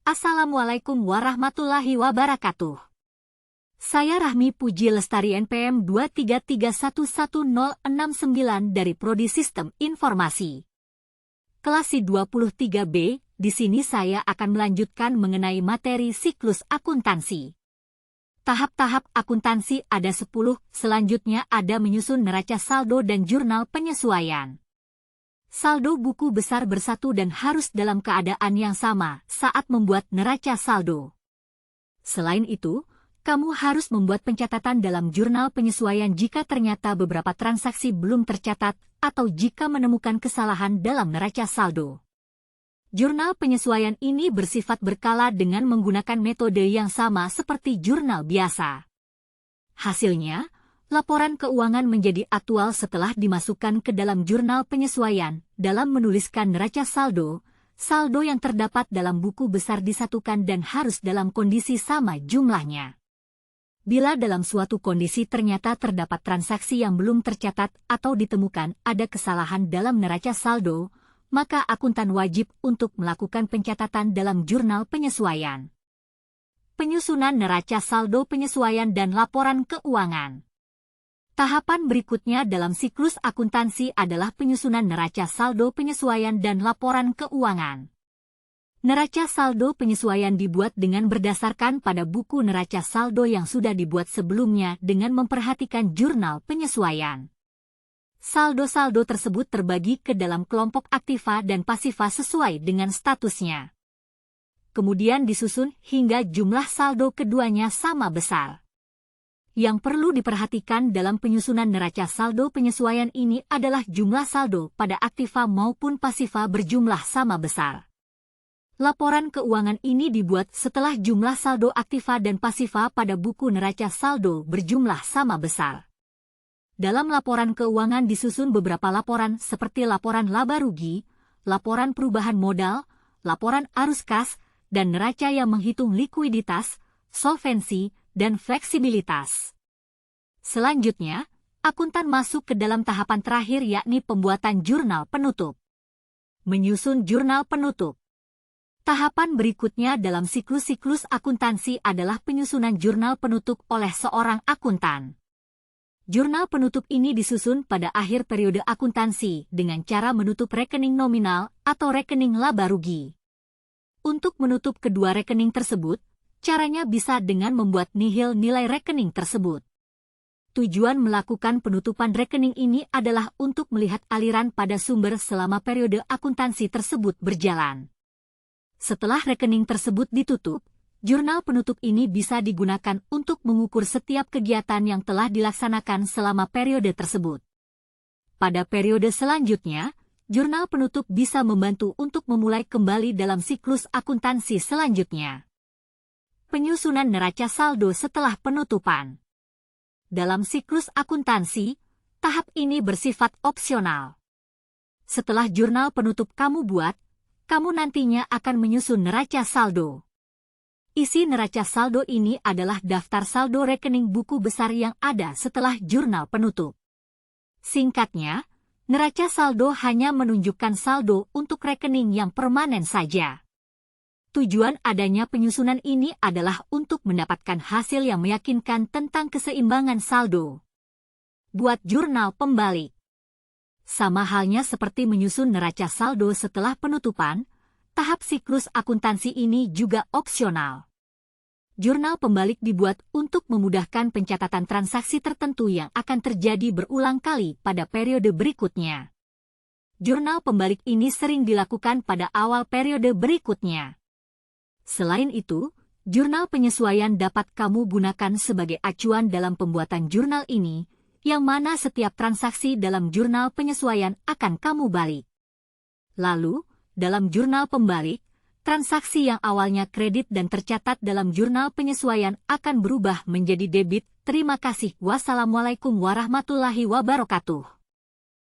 Assalamualaikum warahmatullahi wabarakatuh. Saya Rahmi Puji Lestari NPM 2331169 dari Prodi Sistem Informasi. Kelas 23B, di sini saya akan melanjutkan mengenai materi siklus akuntansi. Tahap-tahap akuntansi ada 10, selanjutnya ada menyusun neraca saldo dan jurnal penyesuaian. Saldo buku besar bersatu dan harus dalam keadaan yang sama saat membuat neraca saldo. Selain itu, kamu harus membuat pencatatan dalam jurnal penyesuaian jika ternyata beberapa transaksi belum tercatat atau jika menemukan kesalahan dalam neraca saldo. Jurnal penyesuaian ini bersifat berkala dengan menggunakan metode yang sama seperti jurnal biasa. Hasilnya, laporan keuangan menjadi aktual setelah dimasukkan ke dalam jurnal penyesuaian. Dalam menuliskan neraca saldo, saldo yang terdapat dalam buku besar disatukan dan harus dalam kondisi sama jumlahnya. Bila dalam suatu kondisi ternyata terdapat transaksi yang belum tercatat atau ditemukan ada kesalahan dalam neraca saldo, maka akuntan wajib untuk melakukan pencatatan dalam jurnal penyesuaian. Penyusunan neraca saldo penyesuaian dan laporan keuangan. Tahapan berikutnya dalam siklus akuntansi adalah penyusunan neraca saldo penyesuaian dan laporan keuangan. Neraca saldo penyesuaian dibuat dengan berdasarkan pada buku neraca saldo yang sudah dibuat sebelumnya dengan memperhatikan jurnal penyesuaian. Saldo-saldo tersebut terbagi ke dalam kelompok aktiva dan pasiva sesuai dengan statusnya. Kemudian disusun hingga jumlah saldo keduanya sama besar. Yang perlu diperhatikan dalam penyusunan neraca saldo penyesuaian ini adalah jumlah saldo pada aktiva maupun pasiva berjumlah sama besar. Laporan keuangan ini dibuat setelah jumlah saldo aktiva dan pasiva pada buku neraca saldo berjumlah sama besar. Dalam laporan keuangan disusun beberapa laporan seperti laporan laba rugi, laporan perubahan modal, laporan arus kas, dan neraca yang menghitung likuiditas, solvensi, dan fleksibilitas. Selanjutnya, akuntan masuk ke dalam tahapan terakhir yakni pembuatan jurnal penutup. Menyusun jurnal penutup. Tahapan berikutnya dalam siklus-siklus akuntansi adalah penyusunan jurnal penutup oleh seorang akuntan. Jurnal penutup ini disusun pada akhir periode akuntansi dengan cara menutup rekening nominal atau rekening laba rugi. Untuk menutup kedua rekening tersebut, caranya bisa dengan membuat nihil nilai rekening tersebut. Tujuan melakukan penutupan rekening ini adalah untuk melihat aliran pada sumber selama periode akuntansi tersebut berjalan. Setelah rekening tersebut ditutup, jurnal penutup ini bisa digunakan untuk mengukur setiap kegiatan yang telah dilaksanakan selama periode tersebut. Pada periode selanjutnya, jurnal penutup bisa membantu untuk memulai kembali dalam siklus akuntansi selanjutnya. Penyusunan neraca saldo setelah penutupan. Dalam siklus akuntansi, tahap ini bersifat opsional. Setelah jurnal penutup kamu buat, kamu nantinya akan menyusun neraca saldo. Isi neraca saldo ini adalah daftar saldo rekening buku besar yang ada setelah jurnal penutup. Singkatnya, neraca saldo hanya menunjukkan saldo untuk rekening yang permanen saja. Tujuan adanya penyusunan ini adalah untuk mendapatkan hasil yang meyakinkan tentang keseimbangan saldo. Buat jurnal pembalik. Sama halnya seperti menyusun neraca saldo setelah penutupan, tahap siklus akuntansi ini juga opsional. Jurnal pembalik dibuat untuk memudahkan pencatatan transaksi tertentu yang akan terjadi berulang kali pada periode berikutnya. Jurnal pembalik ini sering dilakukan pada awal periode berikutnya. Selain itu, jurnal penyesuaian dapat kamu gunakan sebagai acuan dalam pembuatan jurnal ini, yang mana setiap transaksi dalam jurnal penyesuaian akan kamu balik. Lalu, dalam jurnal pembalik, transaksi yang awalnya kredit dan tercatat dalam jurnal penyesuaian akan berubah menjadi debit. Terima kasih. Wassalamualaikum warahmatullahi wabarakatuh.